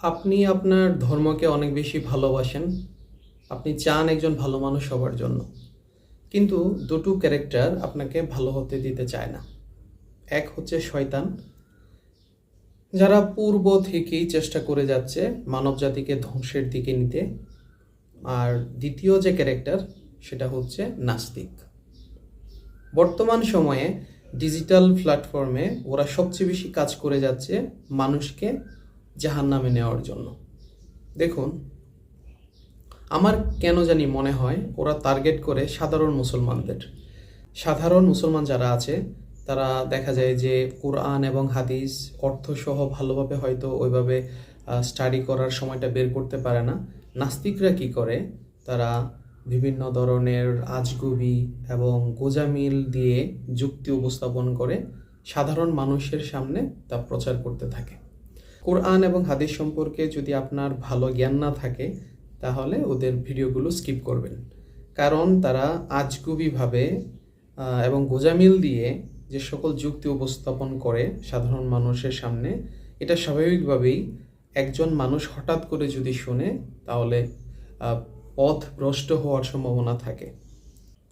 আপনি আপনার ধর্মকে অনেক বেশি ভালোবাসেন। আপনি চান একজন ভালো মানুষ হবার জন্য। কিন্তু দুটো ক্যারেক্টার আপনাকে ভালো হতে দিতে চায় না। এক হচ্ছে শয়তান, যারা পূর্ব থেকেই চেষ্টা করে যাচ্ছে মানবজাতিকে ধ্বংসের দিকে নিতে। আর দ্বিতীয় যে ক্যারেক্টার, সেটা হচ্ছে নাস্তিক। বর্তমান সময়ে ডিজিটাল প্ল্যাটফর্মে ওরা সবচেয়ে বেশি কাজ করে যাচ্ছে মানুষকে জাহান্নামে নেওয়ার জন্য। দেখুন, আমার কেন জানি মনে হয় ওরা টার্গেট করে সাধারণ মুসলমানদের। সাধারণ মুসলমান যারা আছে তারা দেখা যায় যে কোরআন এবং হাদিস অর্থসহ ভালোভাবে হয়তো ওইভাবে স্টাডি করার সময়টা বের করতে পারে না। নাস্তিকরা কি করে, তারা বিভিন্ন ধরনের আজগুবি এবং গোঁজামিল দিয়ে যুক্তি উপস্থাপন করে সাধারণ মানুষের সামনে তা প্রচার করতে থাকে। কোরআন এবং হাদিস সম্পর্কে যদি আপনার ভালো জ্ঞান না থাকে, তাহলে ওদের ভিডিওগুলো স্কিপ করবেন। কারণ তারা আজগুবিভাবে এবং গোঁজামিল দিয়ে যে সকল যুক্তি উপস্থাপন করে সাধারণ মানুষের সামনে, এটা স্বাভাবিকভাবেই একজন মানুষ হঠাৎ করে যদি শুনে, তাহলে পথ ভ্রষ্ট হওয়ার সম্ভাবনা থাকে।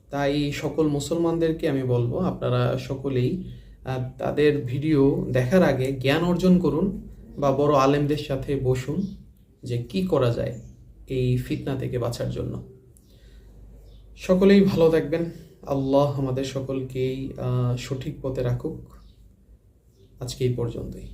তাই সকল মুসলমানদেরকে আমি বলবো, আপনারা সকলেই তাদের ভিডিও দেখার আগে জ্ঞান অর্জন করুন বা বড় আলেমদের সাথে বসুন যে কি করা যায় এই ফিতনা থেকে বাঁচার জন্য। সকলেই ভালো থাকবেন। আল্লাহ আমাদের সকলকেই সঠিক পথে রাখুক। আজকে এই পর্যন্তই।